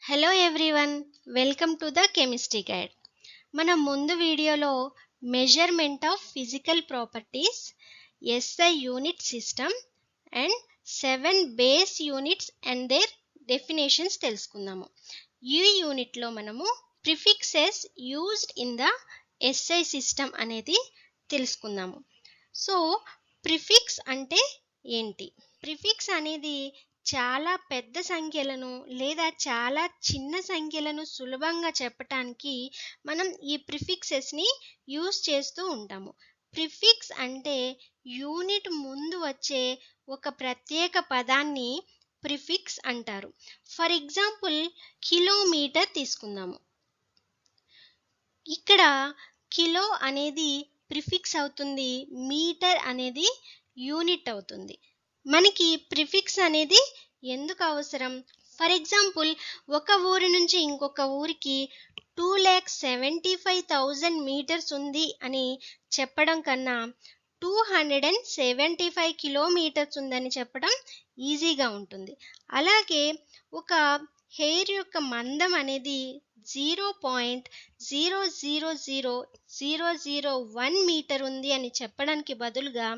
Hello everyone, welcome to the chemistry guide. మనం ముందు వీడియోలో measurement of physical properties, SI unit system and 7 base units and their definitions తెలుసుకుందాము. ఈ యూనిట్లో మనము prefixes used in the SI system అనేది తెలుసుకుందాము. సో ప్రిఫిక్స్ అంటే ఏంటి? ప్రిఫిక్స్ అనేది చాలా పెద్ద సంఖ్యలను లేదా చాలా చిన్న సంఖ్యలను సులభంగా చెప్పటానికి మనం ఈ ప్రిఫిక్సెస్ని యూజ్ చేస్తూ ఉంటాము. ప్రిఫిక్స్ అంటే యూనిట్ ముందు వచ్చే ఒక ప్రత్యేక పదాన్ని ప్రిఫిక్స్ అంటారు. ఫర్ ఎగ్జాంపుల్, కిలోమీటర్ తీసుకుందాము. ఇక్కడ కిలో అనేది ప్రిఫిక్స్ అవుతుంది, మీటర్ అనేది యూనిట్ అవుతుంది. మనకి ప్రిఫిక్స్ అనేది ఎందుకు అవసరం? ఫర్ ఎగ్జాంపుల్, ఒక ఊరి నుంచి ఇంకొక ఊరికి 2,75,000 మీటర్స్ ఉంది అని చెప్పడం కన్నా 275 కిలోమీటర్స్ ఉందని చెప్పడం ఈజీగా ఉంటుంది. అలాగే ఒక హెయిర్ యొక్క మందం అనేది 0.000001 మీటర్ ఉంది అని చెప్పడానికి బదులుగా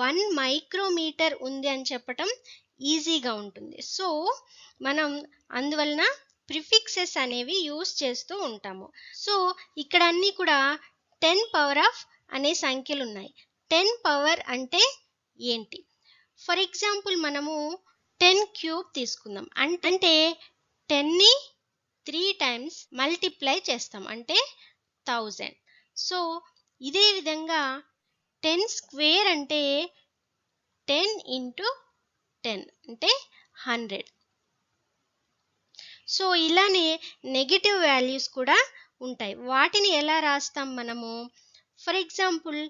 1 మైక్రోమీటర్ ఉంది అని చెప్పటం ఈజీగా ఉంటుంది. సో మనం అందువలన ప్రిఫిక్సెస్ అనేవి యూజ్ చేస్తూ ఉంటాము. సో ఇక్కడ అన్నీ కూడా 10 పవర్ ఆఫ్ అనే సంఖ్యలు ఉన్నాయి. 10 పవర్ అంటే ఏంటి? ఫర్ ఎగ్జాంపుల్, మనము 10 క్యూబ్ తీసుకుందాం. అంటే 10ని 3 టైమ్స్ మల్టిప్లై చేస్తాం, అంటే 1000. సో ఇదే విధంగా 10 స్క్వేర్ అంటే 10 ఇంటూ 10 అంటే 100. సో ఇలానే నెగిటివ్ వాల్యూస్ కూడా ఉంటాయి. వాటిని ఎలా రాస్తాం మనము? ఫర్ ఎగ్జాంపుల్,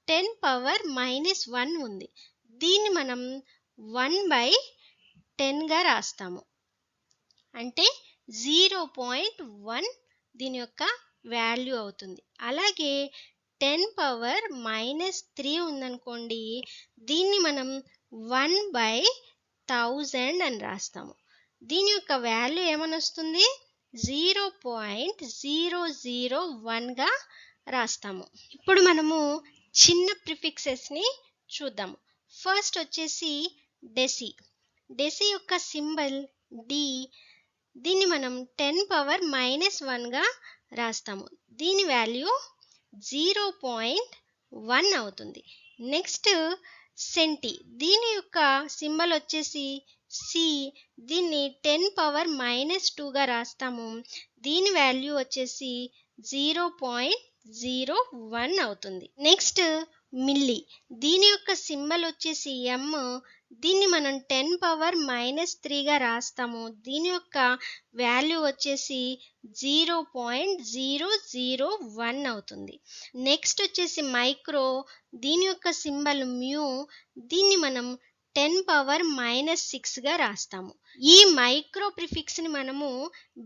10 పవర్ -1 ఉంది. దీన్ని మనం 1/10గా రాస్తాము, అంటే 0.1 దీని యొక్క వాల్యూ అవుతుంది. అలాగే 10 పవర్ -3 ఉందనుకోండి, దీన్ని మనం 1/1000 అని రాస్తాము. దీని యొక్క వాల్యూ ఏమని వస్తుంది? 0.001గా రాస్తాము. ఇప్పుడు మనము చిన్న ప్రిఫిక్సెస్ని చూద్దాము. ఫస్ట్ వచ్చేసి డెసి. డెసి యొక్క సింబల్ డి. దీన్ని మనం 10 పవర్ -1గా రాస్తాము. దీని వాల్యూ 0.1 అవుతుంది. నెక్స్ట్ సెంటి. దీని యొక్క సింబల్ వచ్చేసి సి. దీన్ని 10 పవర్ -2గా రాస్తాము. దీని వాల్యూ వచ్చేసి 0.01 అవుతుంది. Next milli. దీని యొక్క సింబల్ వచ్చేసి ఎం. దీన్ని మనం 10 పవర్ -3గా రాస్తాము. దీని యొక్క వాల్యూ వచ్చేసి 0.001 అవుతుంది. నెక్స్ట్ వచ్చేసి మైక్రో. దీని యొక్క సింబల్ మ్యూ. దీన్ని మనం 10 పవర్ -6గా రాస్తాము. ఈ మైక్రో ప్రిఫిక్స్ని మనము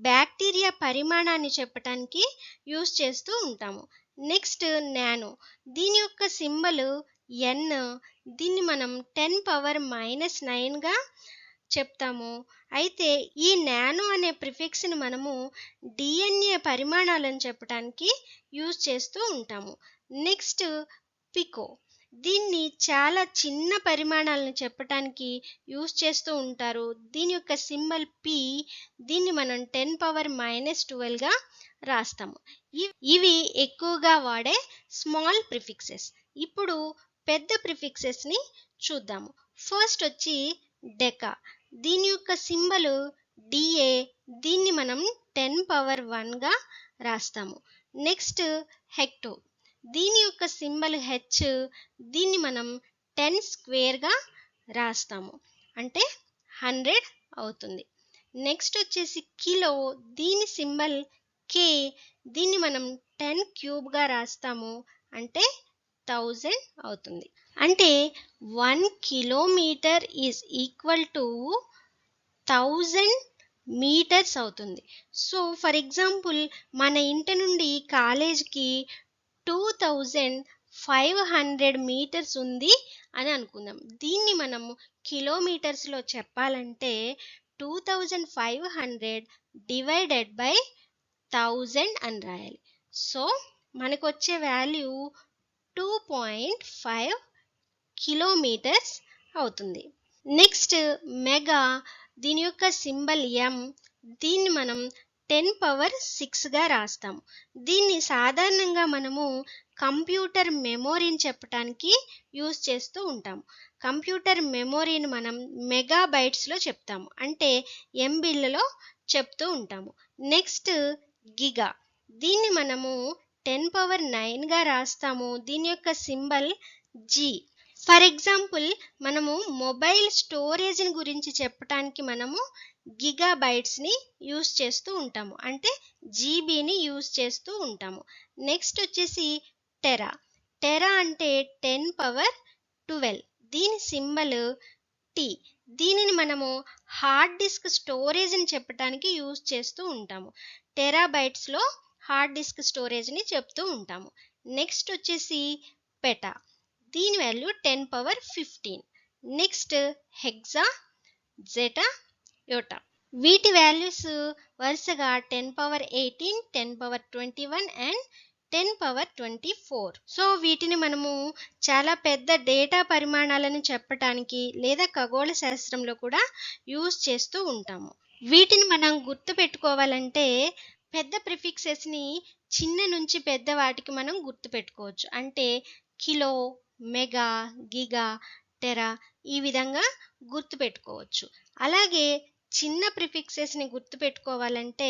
బ్యాక్టీరియా పరిమాణాన్ని చెప్పడానికి యూజ్ చేస్తూ ఉంటాము. Next nano. దీని యొక్క సింబల్ ఎన్. దీన్ని మనం 10 పవర్ -9గా చెప్తాము. అయితే ఈ నానో అనే ప్రిఫిక్స్ని మనము డిఎన్ఏ పరిమాణాలను చెప్పడానికి యూజ్ చేస్తూ ఉంటాము. Next pico. దీన్ని చాలా చిన్న పరిమాణాలను చెప్పడానికి యూజ్ చేస్తూ ఉంటారు. దీని యొక్క సింబల్ పి. దీన్ని మనం 10 పవర్ -12గా రాస్తాము. ఇవి ఎక్కువగా వాడే స్మాల్ ప్రిఫిక్సెస్. ఇప్పుడు పెద్ద ప్రిఫిక్సెస్ని చూద్దాము. ఫస్ట్ వచ్చి డెకా. దీని యొక్క సింబల్ డిఏ. దీన్ని మనం 10 పవర్ 1గా రాస్తాము. Next hecto. దీని యొక్క సింబల్ హెచ్. దీన్ని మనం 10 స్క్వేర్గా రాస్తాము, అంటే 100 అవుతుంది. నెక్స్ట్ వచ్చేసి కిలో. దీని సింబల్ కే. దీన్ని మనం 10 క్యూబ్గా రాస్తాము, అంటే 1000 అవుతుంది. అంటే 1 kilometre is equal to 1000 metres అవుతుంది. సో ఫర్ ఎగ్జాంపుల్, మన ఇంటి నుండి కాలేజ్కి 2500 మీటర్స్ ఉంది అని అనుకుందాం. దీన్ని మనము కిలోమీటర్స్లో చెప్పాలంటే 2500 డివైడెడ్ బై 1000 అని రాయాలి. సో మనకు వచ్చే వాల్యూ 2.5 కిలోమీటర్స్ అవుతుంది. నెక్స్ట్ మెగా, దీని యొక్క సింబల్ ఎం. దీన్ని మనం 10⁻6గా రాస్తాము. దీన్ని సాధారణంగా మనము కంప్యూటర్ మెమొరీని చెప్పడానికి యూజ్ చేస్తూ ఉంటాము. కంప్యూటర్ మెమొరీని మనం మెగాబైట్స్లో చెప్తాము, అంటే ఎంబీలలో చెప్తూ ఉంటాము. నెక్స్ట్ గిగా, దీన్ని మనము 10⁻9గా రాస్తాము. దీని యొక్క సింబల్ జీ. ఫర్ ఎగ్జాంపుల్ మనము మొబైల్ స్టోరేజ్ని గురించి చెప్పడానికి మనము గిగాబైట్స్ని యూస్ చేస్తూ ఉంటాము, అంటే జీబీని యూస్ చేస్తూ ఉంటాము. నెక్స్ట్ వచ్చేసి టెరా. టెరా అంటే 10⁻12. దీని సింబల్ టీ. దీనిని మనము హార్డ్ డిస్క్ స్టోరేజ్ని చెప్పడానికి యూస్ చేస్తూ ఉంటాము. టెరాబైట్స్లో హార్డ్ డిస్క్ స్టోరేజ్ని చెప్తూ ఉంటాము. నెక్స్ట్ వచ్చేసి పెటా. దీని value 10⁻15. Next hexa, zetta, yotta. వీటి వాల్యూస్ వరుసగా 10⁻18, 10⁻21 అండ్ 10⁻24. సో వీటిని మనము చాలా పెద్ద డేటా పరిమాణాలను చెప్పటానికి లేదా ఖగోళ శాస్త్రంలో కూడా యూజ్ చేస్తూ ఉంటాము. వీటిని మనం గుర్తు పెట్టుకోవాలంటే పెద్ద ప్రిఫిక్సెస్ని చిన్న నుంచి పెద్ద వాటికి మనం గుర్తు పెట్టుకోవచ్చు. అంటే కిలో, మెగా, గిగా, టెరా ఈ విధంగా గుర్తు పెట్టుకోవచ్చు. అలాగే చిన్న ప్రిఫిక్సెస్ని గుర్తు పెట్టుకోవాలంటే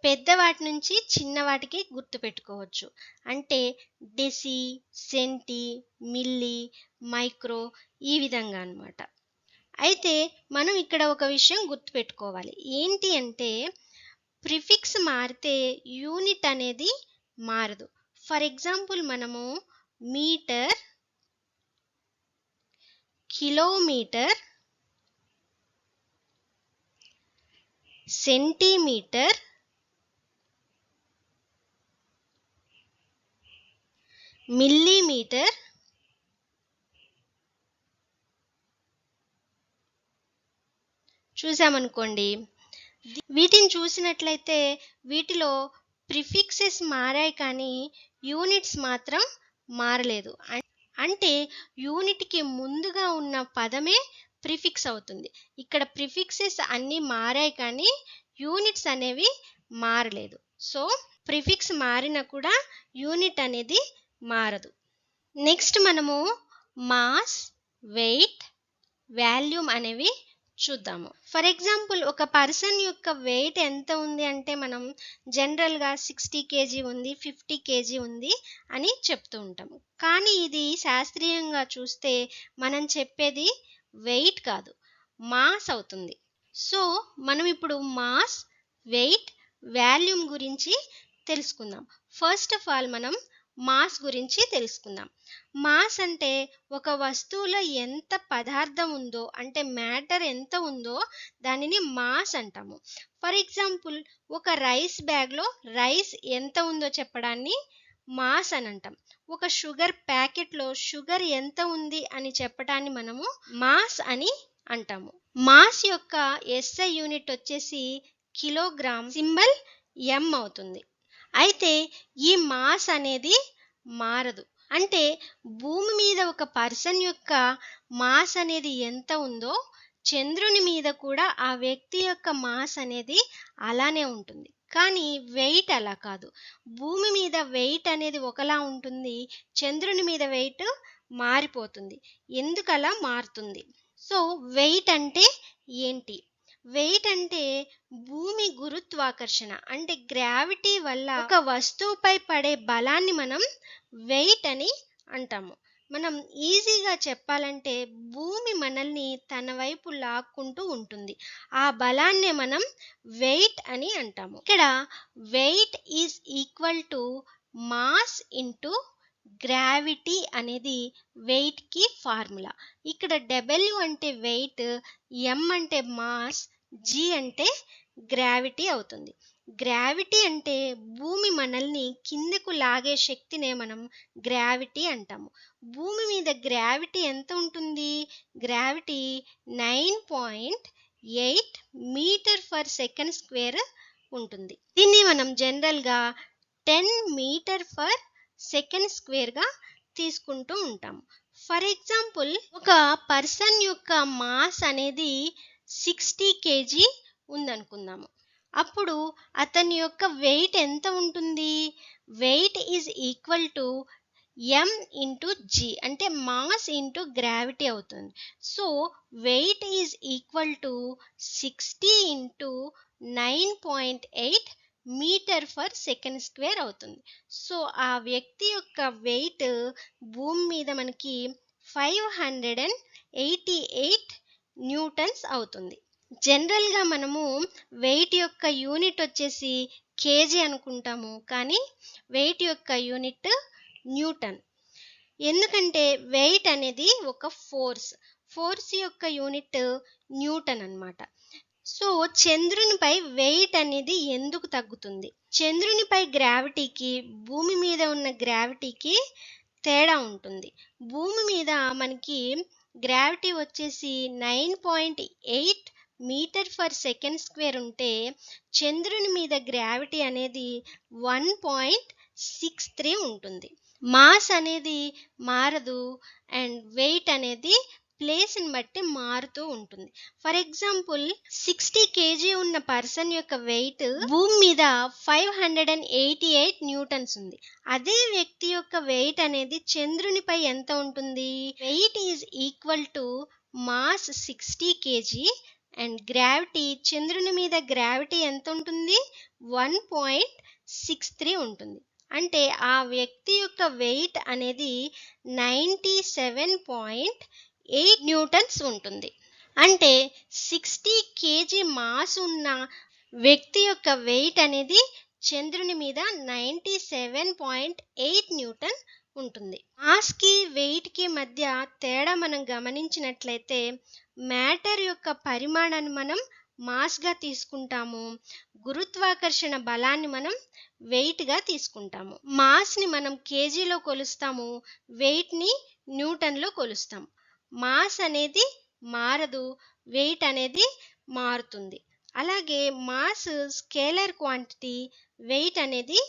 పెద్దవాటి నుంచి చిన్నవాటికి గుర్తు పెట్టుకోవచ్చు. అంటే డెసి, సెంటి, మిల్లీ, మైక్రో ఈ విధంగా అన్నమాట. అయితే మనం ఇక్కడ ఒక విషయం గుర్తుపెట్టుకోవాలి. ఏంటి అంటే ప్రిఫిక్స్ మారితే యూనిట్ అనేది మారదు. ఫర్ ఎగ్జాంపుల్ మనము మీటర్, కిలోమీటర్, సెంటీమీటర్, మిల్లీమీటర్, చూసామనుకోండి. వీటిని చూసినట్లయితే వీటిలో ప్రిఫిక్సెస్ మారాయి కానీ యూనిట్స్ మాత్రం మారలేదు. అంటే యూనిట్కి ముందుగా ఉన్న పదమే ప్రిఫిక్స్ అవుతుంది. ఇక్కడ ప్రిఫిక్సెస్ అన్నీ మారాయి కానీ యూనిట్స్ అనేవి మారలేదు. సో ప్రిఫిక్స్ మారినా కూడా యూనిట్ అనేది మారదు. నెక్స్ట్ మనము మాస్, వెయిట్, వాల్యూమ్ అనేవి చూద్దాము. ఫర్ ఎగ్జాంపుల్ ఒక పర్సన్ యొక్క వెయిట్ ఎంత ఉంది అంటే మనం జనరల్గా 60 kg ఉంది, 50 kg ఉంది అని చెప్తూ ఉంటాము. కానీ ఇది శాస్త్రీయంగా చూస్తే మనం చెప్పేది వెయిట్ కాదు, మాస్ అవుతుంది. సో మనం ఇప్పుడు మాస్, వెయిట్, వాల్యూమ్ గురించి తెలుసుకుందాం. ఫస్ట్ ఆఫ్ ఆల్ మనం మాస్ గురించి తెలుసుకుందాం. మాస్ అంటే ఒక వస్తువులో ఎంత పదార్థం ఉందో, అంటే మ్యాటర్ ఎంత ఉందో దానిని మాస్ అంటాము. ఫర్ ఎగ్జాంపుల్ ఒక రైస్ బ్యాగ్లో రైస్ ఎంత ఉందో చెప్పడాన్ని మాస్ అని అంటాం. ఒక షుగర్ ప్యాకెట్లో షుగర్ ఎంత ఉంది అని చెప్పడాన్ని మనము మాస్ అని అంటాము. మాస్ యొక్క ఎస్ఐ యూనిట్ వచ్చేసి కిలోగ్రామ్, సింబల్ ఎం అవుతుంది. అయితే ఈ మాస్ అనేది మారదు. అంటే భూమి మీద ఒక పర్సన్ యొక్క మాస్ అనేది ఎంత ఉందో చంద్రుని మీద కూడా ఆ వ్యక్తి యొక్క మాస్ అనేది అలానే ఉంటుంది. కానీ వెయిట్ అలా కాదు. భూమి మీద వెయిట్ అనేది ఒకలా ఉంటుంది, చంద్రుని మీద వెయిట్ మారిపోతుంది. ఎందుకు అలా మారుతుంది? సో వెయిట్ అంటే ఏంటి? వెయిట్ అంటే భూమి గురుత్వాకర్షణ, అంటే గ్రావిటీ వల్ల ఒక వస్తువుపై పడే బలాన్ని మనం వెయిట్ అని అంటాము. మనం ఈజీగా చెప్పాలంటే భూమి మనల్ని తన వైపు లాక్కుంటూ ఉంటుంది. ఆ బలాన్నే మనం వెయిట్ అని అంటాము. ఇక్కడ weight is equal to mass into gravity అనేది వెయిట్కి ఫార్ములా. ఇక్కడ డబ్ల్యూ అంటే వెయిట్, ఎం అంటే మాస్, జీ అంటే గ్రావిటీ అవుతుంది. గ్రావిటీ అంటే భూమి మనల్ని కిందకు లాగే శక్తినే మనం గ్రావిటీ అంటాము. భూమి మీద గ్రావిటీ ఎంత ఉంటుంది? Gravity 9.8 metre per second square ఉంటుంది. దీన్ని మనం జనరల్గా 10 మీటర్ ఫర్ సెకండ్ స్క్వేర్గా తీసుకుంటూ ఉంటాము. ఫర్ ఎగ్జాంపుల్, ఒక పర్సన్ యొక్క మాస్ అనేది 60 కేజీ ఉందనుకుందాము. అప్పుడు అతని యొక్క వెయిట్ ఎంత ఉంటుంది? Weight is equal to m into g, అంటే మాస్ ఇంటూ గ్రావిటీ అవుతుంది. So weight is equal to 60 into 9.8 metre per second square అవుతుంది. సో ఆ వ్యక్తి యొక్క వెయిట్ భూమి మీద మనకి 588 న్యూటన్స్ అవుతుంది. జనరల్గా మనము వెయిట్ యొక్క యూనిట్ వచ్చేసి కేజీ అనుకుంటాము, కానీ వెయిట్ యొక్క యూనిట్ న్యూటన్. ఎందుకంటే వెయిట్ అనేది ఒక ఫోర్స్ యొక్క యూనిట్ న్యూటన్ అన్నమాట. సో చంద్రునిపై వెయిట్ అనేది ఎందుకు తగ్గుతుంది? చంద్రునిపై గ్రావిటీకి భూమి మీద ఉన్న గ్రావిటీకి తేడా ఉంటుంది. భూమి మీద మనకి గ్రావిటీ వచ్చేసి 9.8 మీటర్ ఫర్ సెకండ్ స్క్వేర్ ఉంటే చంద్రుని మీద గ్రావిటీ అనేది 1.63 ఉంటుంది. మాస్ అనేది మారదు అండ్ వెయిట్ అనేది ప్లేస్ని బట్టి మారుతూ ఉంటుంది. ఫర్ ఎగ్జాంపుల్, 60 కేజీ ఉన్న పర్సన్ యొక్క వెయిట్ భూమి మీద 588 న్యూటన్స్ ఉంది. అదే వ్యక్తి యొక్క వెయిట్ అనేది చంద్రునిపై ఎంత ఉంటుంది? Weight is equal to mass 60 KG and gravity, చంద్రుని మీద గ్రావిటీ ఎంత ఉంటుంది? 1.63 ఉంటుంది. అంటే ఆ వ్యక్తి యొక్క వెయిట్ అనేది 97.8 న్యూటన్స్ ఉంటుంది. అంటే 60 కేజీ మాస్ ఉన్న వ్యక్తి యొక్క వెయిట్ అనేది చంద్రుని మీద 97.8 న్యూటన్ ఉంటుంది. మాస్కి వెయిట్కి మధ్య తేడా మనం గమనించినట్లయితే మ్యాటర్ యొక్క పరిమాణాన్ని మనం మాస్గా తీసుకుంటాము, గురుత్వాకర్షణ బలాన్ని మనం వెయిట్గా తీసుకుంటాము. మాస్ని మనం కేజీలో కొలుస్తాము, వెయిట్ని న్యూటన్లో కొలుస్తాము. మాస్ అనేది మారదు, వెయిట్ అనేది మారుతుంది. అలాగే మాస్ స్కేలర్ క్వాంటిటీ, వెయిట్ అనేది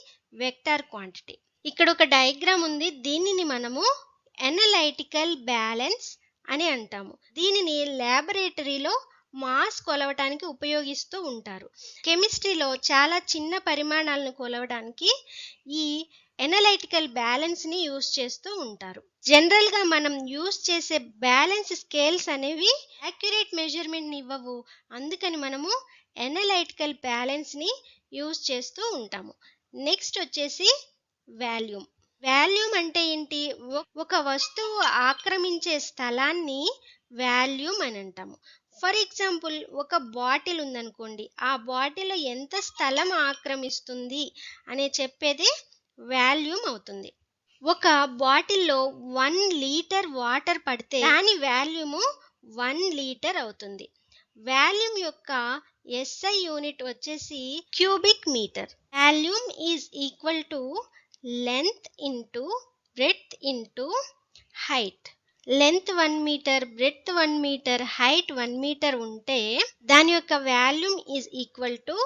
వెక్టార్ క్వాంటిటీ. ఇక్కడ ఒక డయాగ్రామ్ ఉంది, దీనిని మనము ఎనలైటికల్ బ్యాలెన్స్ అని అంటాము. దీనిని ల్యాబొరేటరీలో మాస్ కొలవటానికి ఉపయోగిస్తూ ఉంటారు. కెమిస్ట్రీలో చాలా చిన్న పరిమాణాలను కొలవడానికి ఈ ఎనలైటికల్ బ్యాలెన్స్ని యూజ్ చేస్తూ ఉంటారు. జనరల్గా మనం యూజ్ చేసే బ్యాలెన్స్ స్కేల్స్ అనేవి యాక్యురేట్ మెజర్మెంట్ని ఇవ్వవు, అందుకని మనము ఎనలైటికల్ బ్యాలెన్స్ని యూజ్ చేస్తూ ఉంటాము. నెక్స్ట్ వచ్చేసి వాల్యూమ్. వాల్యూమ్ అంటే ఏంటి? ఒక వస్తువు ఆక్రమించే స్థలాన్ని వాల్యూమ్ అని అంటాము. ఫర్ ఎగ్జాంపుల్, ఒక బాటిల్ ఉందనుకోండి, ఆ బాటిల్ ఎంత స్థలం ఆక్రమిస్తుంది అనే చెప్పేది వాల్యూమ్ అవుతుంది. ఒక బాటిల్లో 1 లీటర్ వాటర్ పడితే దాని వాల్యూము 1 లీటర్ అవుతుంది. వాల్యూమ్ యొక్క SI యూనిట్ వచ్చేసి cubic metre. Volume is equal to length into breadth into height. Length 1 metre, breadth 1 metre, height 1 metre ఉంటే దాని యొక్క volume is equal to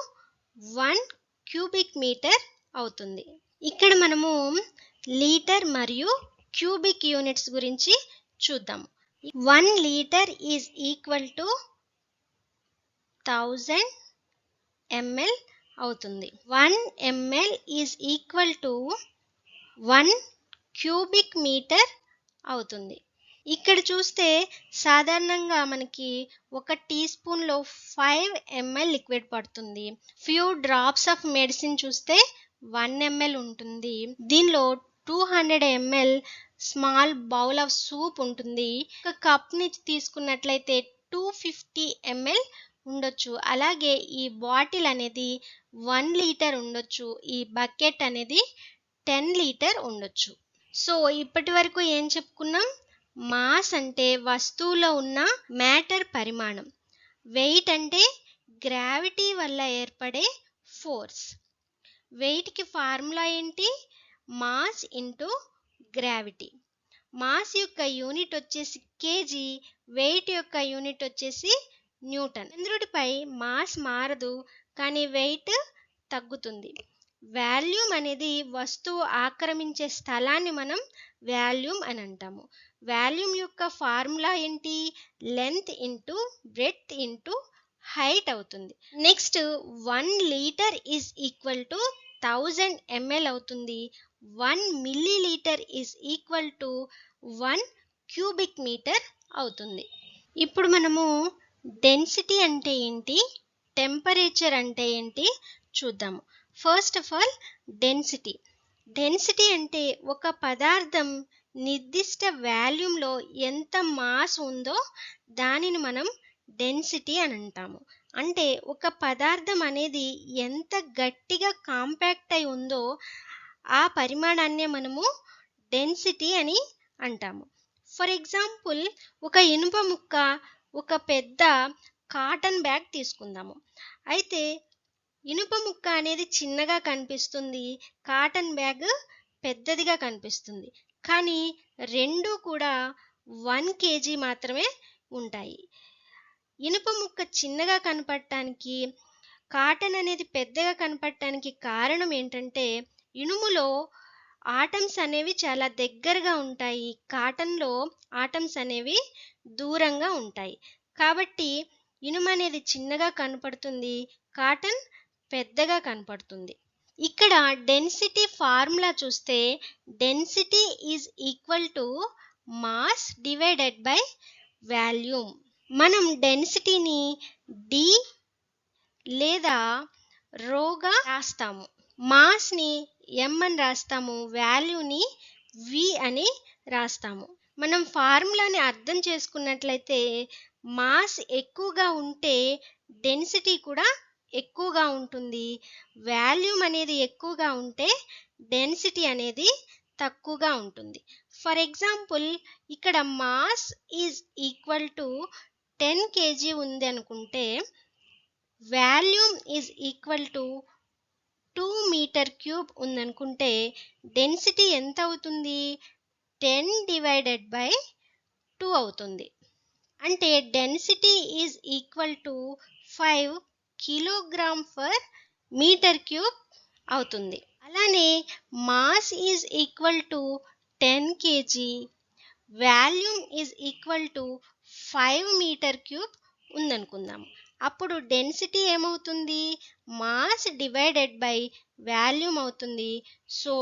1 cubic metre అవుతుంది. ఇక్కడ మనము లీటర్ మరియు క్యూబిక్ యూనిట్స్ గురించి చూద్దాం. 1 litre is equal to 1000 ml అవుతుంది. 1 ml is equal to 1 cubic metre అవుతుంది. ఇక్కడ చూస్తే సాధారణంగా మనకి ఒక టీ స్పూన్లో 5 ml లిక్విడ్ పడుతుంది. ఫ్యూ డ్రాప్స్ ఆఫ్ మెడిసిన్ చూస్తే 1 ml ఉంటుంది. దీనిలో 200 ml small bowl of soup ఉంటుంది. ఒక కప్ని తీసుకున్నట్లయితే 250 ml ఉండొచ్చు. అలాగే ఈ బాటిల్ అనేది 1 లీటర్ ఉండొచ్చు, ఈ బకెట్ అనేది 10 లీటర్ ఉండొచ్చు. సో ఇప్పటి వరకు ఏం చెప్పుకున్నాం? మాస్ అంటే వస్తువులో ఉన్న మ్యాటర్ పరిమాణం, వెయిట్ అంటే గ్రావిటీ వల్ల ఏర్పడే ఫోర్స్. వెయిట్కి ఫార్ములా ఏంటి? Mass into gravity. మాస్ యొక్క యూనిట్ వచ్చేసి కేజీ, వెయిట్ యొక్క యూనిట్ వచ్చేసి న్యూటన్. చంద్రుడిపై మాస్ మారదు, కానీ వెయిట్ తగ్గుతుంది. వాల్యూమ్ అనేది వస్తువు ఆక్రమించే స్థలాన్ని మనం వాల్యూమ్ అని అంటాము. వాల్యూమ్ యొక్క ఫార్ములా ఏంటి? Length into breadth into height అవుతుంది. Next 1 litre is equal to 1000 ml అవుతుంది. 1 millilitre is equal to 1 cubic metre అవుతుంది. ఇప్పుడు మనము డెన్సిటీ అంటే ఏంటి, టెంపరేచర్ అంటే ఏంటి చూద్దాము. First of all density. Density అంటే ఒక పదార్థం నిర్దిష్ట వాల్యూమ్లో ఎంత మాస్ ఉందో దానిని మనం డెన్సిటీ అని అంటాము. అంటే ఒక పదార్థం అనేది ఎంత గట్టిగా కాంపాక్ట్ అయి ఉందో ఆ పరిమాణాన్నే మనము డెన్సిటీ అని అంటాము. ఫర్ ఎగ్జాంపుల్, ఒక ఇనుప ముక్క, ఒక పెద్ద కాటన్ బ్యాగ్ తీసుకుందాము. అయితే ఇనుప ముక్క అనేది చిన్నగా కనిపిస్తుంది, కాటన్ బ్యాగ్ పెద్దదిగా కనిపిస్తుంది. కానీ రెండు కూడా 1 kg మాత్రమే ఉంటాయి. ఇనుప ముక్క చిన్నగా కనపడటానికి, కాటన్ అనేది పెద్దగా కనపడటానికి కారణం ఏంటంటే ఇనుములో ఆటమ్స్ అనేవి చాలా దగ్గరగా ఉంటాయి, కాటన్లో ఆటమ్స్ అనేవి దూరంగా ఉంటాయి. కాబట్టి ఇనుము అనేది చిన్నగా కనపడుతుంది, కాటన్ పెద్దగా కనపడుతుంది. ఇక్కడ డెన్సిటీ ఫార్ములా చూస్తే density is equal to mass divided by volume. మనం డెన్సిటీని డి లేదా రోగా రాస్తాము, మాస్ని ఎం అని రాస్తాము, వాల్యూని వి అని రాస్తాము. మనం ఫార్ములాని అర్థం చేసుకున్నట్లయితే మాస్ ఎక్కువగా ఉంటే డెన్సిటీ కూడా ఎక్కువగా ఉంటుంది, వాల్యూమ్ అనేది ఎక్కువగా ఉంటే డెన్సిటీ అనేది తక్కువగా ఉంటుంది. ఫర్ ఎగ్జాంపుల్, ఇక్కడ mass is equal to 10 kg ఉంది అనుకుంటే volume is equal to 2 metre cube ఉందనుకుంటే డెన్సిటీ ఎంత అవుతుంది? 10 డివైడెడ్ బై 2 అవుతుంది. అంటే density is equal to 5 kilogram for metre cube అవుతుంది. అలానే mass is equal to 10 kg, volume is equal to 5 metre cube ఉందనుకుందాం. అప్పుడు డెన్సిటీ ఏమవుతుంది? మాస్ డివైడెడ్ బై వాల్యూమ్ అవుతుంది. So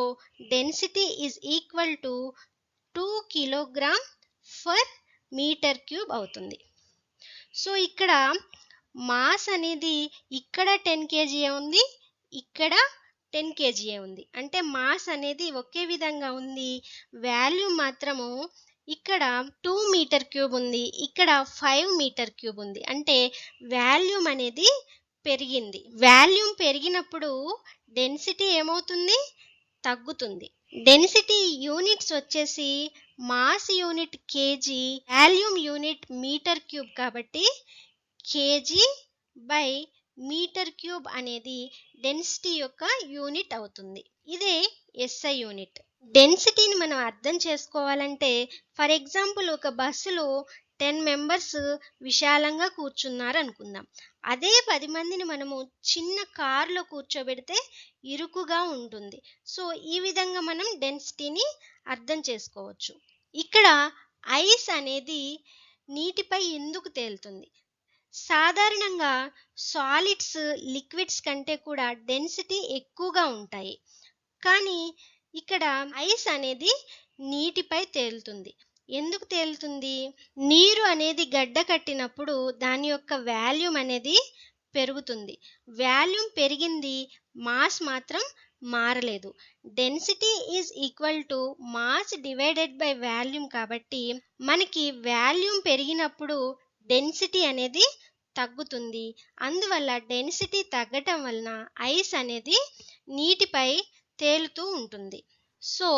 density is equal to 2 kilogram for metre cube అవుతుంది. So ఇక్కడ mass అనేది ఇక్కడ 10 kg ఉంది, ఇక్కడ 10 kg ఉంది. అంటే మాస్ అనేది ఒకే విధంగా ఉంది, వాల్యూమ్ మాత్రము ఇక్కడ 2 మీటర్ క్యూబ్ ఉంది, ఇక్కడ 5 మీటర్ క్యూబ్ ఉంది. అంటే వాల్యూమ్ అనేది పెరిగింది. వాల్యూమ్ పెరిగినప్పుడు డెన్సిటీ ఏమవుతుంది? తగ్గుతుంది. డెన్సిటీ యూనిట్స్ వచ్చేసి mass unit KG, volume unit metre cube. కాబట్టి కేజీ బై మీటర్ క్యూబ్ అనేది డెన్సిటీ యొక్క యూనిట్ అవుతుంది. ఇదే ఎస్ఐ యూనిట్. డెన్సిటీని మనం అర్థం చేసుకోవాలంటే, ఫర్ ఎగ్జాంపుల్, ఒక బస్సులో 10 మెంబర్స్ విశాలంగా కూర్చున్నారు అనుకుందాం. అదే 10 మందిని మనము చిన్న కారులో కూర్చోబెడితే ఇరుకుగా ఉంటుంది. సో ఈ విధంగా మనం డెన్సిటీని అర్థం చేసుకోవచ్చు. ఇక్కడ ఐస్ అనేది నీటిపై ఎందుకు తేలుతుంది? సాధారణంగా సాలిడ్స్ లిక్విడ్స్ కంటే కూడా డెన్సిటీ ఎక్కువగా ఉంటాయి, కానీ ఇక్కడ ఐస్ అనేది నీటిపై తేలుతుంది. ఎందుకు తేలుతుంది? నీరు అనేది గడ్డ కట్టినప్పుడు దాని యొక్క వాల్యూమ్ అనేది పెరుగుతుంది. వాల్యూమ్ పెరిగింది, మాస్ మాత్రం మారలేదు. Density is equal to mass divided by volume. కాబట్టి మనకి వాల్యూమ్ పెరిగినప్పుడు డెన్సిటీ అనేది తగ్గుతుంది. అందువల్ల డెన్సిటీ తగ్గటం వలన ఐస్ అనేది నీటిపై తేలుతూ ఉంటుంది. So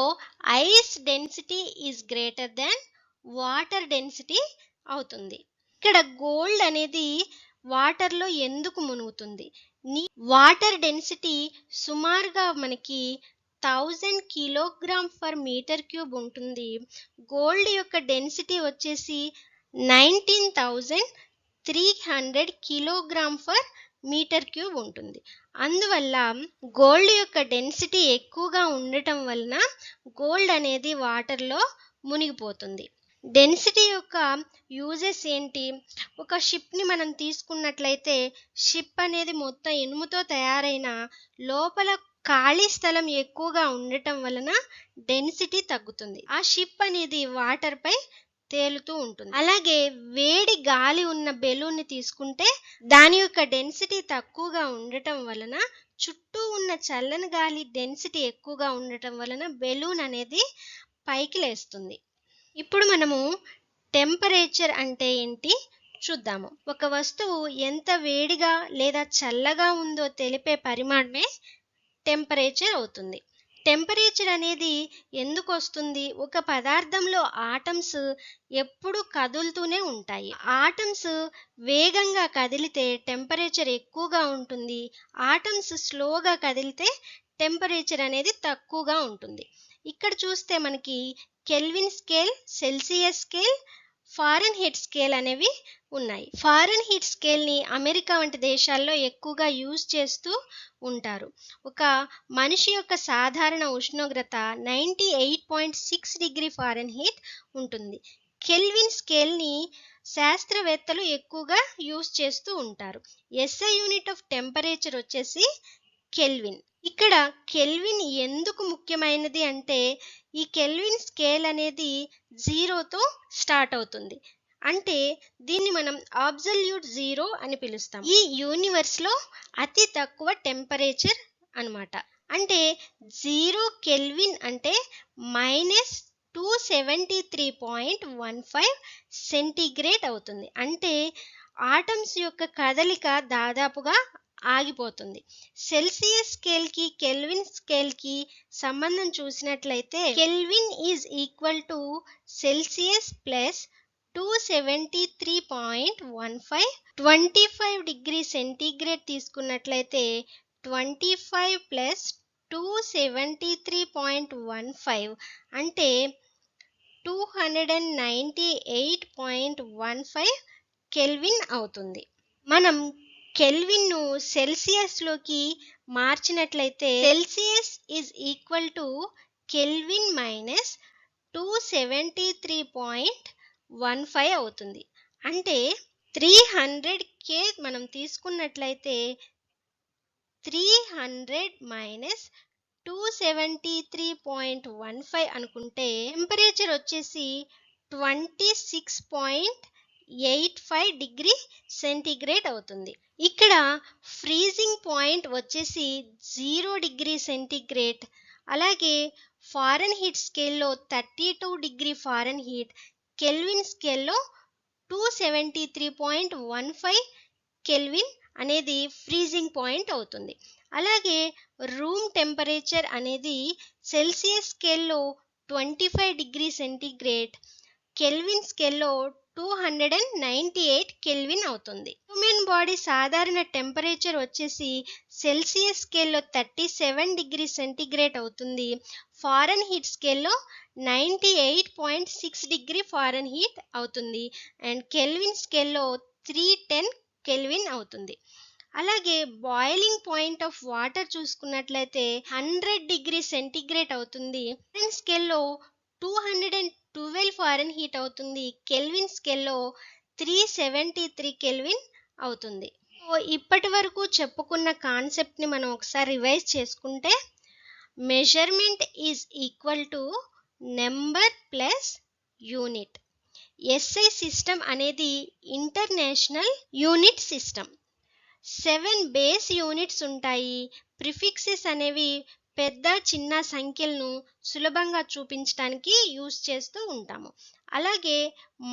ice density is greater than water density అవుతుంది. ఇక్కడ గోల్డ్ అనేది వాటర్లో ఎందుకు మునుగుతుంది? వాటర్ డెన్సిటీ సుమారుగా మనకి 1000 కిలోగ్రామ్ ఫర్ మీటర్ క్యూబ్ ఉంటుంది. గోల్డ్ యొక్క డెన్సిటీ వచ్చేసి 19,300 కిలోగ్రామ్ ఫర్ మీటర్ క్యూబ్ ఉంటుంది. అందువల్ల గోల్డ్ యొక్క డెన్సిటీ ఎక్కువగా ఉండటం వలన గోల్డ్ అనేది వాటర్లో మునిగిపోతుంది. డెన్సిటీ యొక్క యూజెస్ ఏంటి? ఒక షిప్ని మనం తీసుకున్నట్లయితే షిప్ అనేది మొత్తం ఇనుముతో తయారైన లోపల ఖాళీ స్థలం ఎక్కువగా ఉండటం వలన డెన్సిటీ తగ్గుతుంది. ఆ షిప్ అనేది వాటర్ పై తేలుతూ ఉంటుంది. అలాగే వేడి గాలి ఉన్న బెలూన్ని తీసుకుంటే దాని యొక్క డెన్సిటీ తక్కువగా ఉండటం వలన చుట్టూ ఉన్న చల్లని గాలి డెన్సిటీ ఎక్కువగా ఉండటం వలన బెలూన్ అనేది పైకి లేస్తుంది. ఇప్పుడు మనము టెంపరేచర్ అంటే ఏంటి చూద్దాము. ఒక వస్తువు ఎంత వేడిగా లేదా చల్లగా ఉందో తెలిపే పరిమాణమే టెంపరేచర్ అవుతుంది. టెంపరేచర్ అనేది ఎందుకు వస్తుంది? ఒక పదార్థంలో ఆటమ్స్ ఎప్పుడు కదులుతూనే ఉంటాయి. ఆటమ్స్ వేగంగా కదిలితే టెంపరేచర్ ఎక్కువగా ఉంటుంది. ఆటమ్స్ స్లోగా కదిలితే టెంపరేచర్ అనేది తక్కువగా ఉంటుంది. ఇక్కడ చూస్తే మనకి kelvin scale, Celsius scale, Fahrenheit scale అనేవి ఉన్నాయి. ఫారెన్హీట్ స్కేల్ని అమెరికా వంటి దేశాల్లో ఎక్కువగా యూజ్ చేస్తూ ఉంటారు. ఒక మనిషి యొక్క సాధారణ ఉష్ణోగ్రత 98.6 డిగ్రీ ఫారెన్హీట్ ఉంటుంది. కెల్విన్ స్కేల్ని శాస్త్రవేత్తలు ఎక్కువగా యూజ్ చేస్తూ ఉంటారు. ఎస్ఐ యూనిట్ ఆఫ్ టెంపరేచర్ వచ్చేసి కెల్విన్. ఇక్కడ కెల్విన్ ఎందుకు ముఖ్యమైనది అంటే ఈ కెల్విన్ స్కేల్ అనేది 0తో స్టార్ట్ అవుతుంది. అంటే దీన్ని మనం అబ్సల్యూట్ జీరో అని పిలుస్తాం. ఈ యూనివర్స్లో అతి తక్కువ టెంపరేచర్ అన్నమాట. అంటే 0 కెల్విన్ అంటే -273.15 సెంటీగ్రేడ్ అవుతుంది. అంటే ఆటమ్స్ యొక్క కదలిక దాదాపుగా ఆగిపోతుంది. సెల్సియస్ స్కేల్కి కెల్విన్ స్కేల్కి సంబంధం చూసినట్లయితే kelvin is equal to Celsius plus 273.15. 25 degree centigrade తీసుకున్నట్లయితే 25 ప్లస్ 273.15 అంటే 298.15 కెల్విన్ అవుతుంది. మనం కెల్విన్ను సెల్సియస్లోకి మార్చినట్లయితే Celsius is equal to kelvin minus 273.15 అవుతుంది. అంటే 300K మనం తీసుకున్నట్లయితే 300 మైనస్ 273.15 అనుకుంటే టెంపరేచర్ వచ్చేసి 26.85 డిగ్రీ సెంటీగ్రేడ్ అవుతుంది. ఇక్కడ ఫ్రీజింగ్ పాయింట్ వచ్చేసి 0 డిగ్రీ సెంటీగ్రేడ్. అలాగే ఫారెన్హీట్ స్కేల్లో 32 డిగ్రీ ఫారెన్హీట్, కెల్విన్ స్కేల్లో 273.15 కెల్విన్ అనేది ఫ్రీజింగ్ పాయింట్ అవుతుంది. అలాగే రూమ్ టెంపరేచర్ అనేది సెల్సియస్ స్కేల్లో 25 డిగ్రీ సెంటీగ్రేడ్, కెల్విన్ స్కేల్లో 298 కెల్విన్ అవుతుంది. హ్యూమన్ బాడీ సాధారణ టెంపరేచర్ వచ్చేసి సెల్సియస్ స్కేల్లో 37 డిగ్రీ సెంటీగ్రేడ్ అవుతుంది. ఫారెన్హీట్ స్కేల్లో 98.6 డిగ్రీ ఫారెన్హీట్ అవుతుంది. అండ్ కెల్విన్ స్కేల్లో 310 కెల్విన్ అవుతుంది. అలాగే బాయిలింగ్ పాయింట్ ఆఫ్ వాటర్ చూసుకున్నట్లయితే 100 డిగ్రీ సెంటీగ్రేడ్ అవుతుంది. ఫారెన్ స్కేల్లో 212 ఫారెన్హీట్ అవుతుంది. కెల్విన్ స్కేల్లో 373 కెల్విన్ అవుతుంది. సో ఇప్పటి వరకు చెప్పుకున్న కాన్సెప్ట్ని మనం ఒకసారి రివైజ్ చేసుకుంటే measurement is equal to number plus unit. SI system అనేది international unit system. 7 base units ఉంటాయి. ప్రిఫిక్సెస్ అనేవి పెద్ద చిన్న సంఖ్యలను సులభంగా చూపించడానికి యూజ్ చేస్తూ ఉంటాము. అలాగే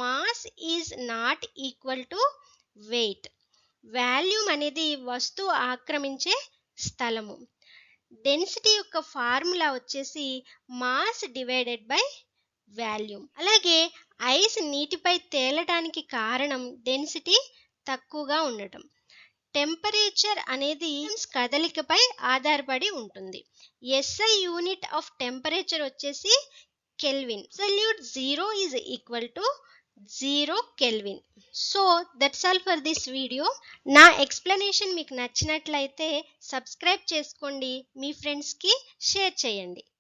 mass is not equal to weight. Volume అనేది వస్తువు ఆక్రమించే స్థలము. డెన్సిటీ యొక్క ఫార్ములా వచ్చేసి మాస్ డివైడెడ్ బై వాల్యూమ్. అలాగే ఐస్ నీటిపై తేలడానికి కారణం డెన్సిటీ తక్కువగా ఉండటం. టెంపరేచర్ అనేది కదలికపై ఆధారపడి ఉంటుంది. ఎస్ఐ యూనిట్ ఆఫ్ టెంపరేచర్ వచ్చేసి kelvin. Absolute zero is equal to 0 kelvin. So that's all for this video. నా ఎక్స్ప్లెనేషన్ మీకు నచ్చినట్లయితే సబ్స్క్రైబ్ చేసుకోండి, మీ ఫ్రెండ్స్కి షేర్ చేయండి.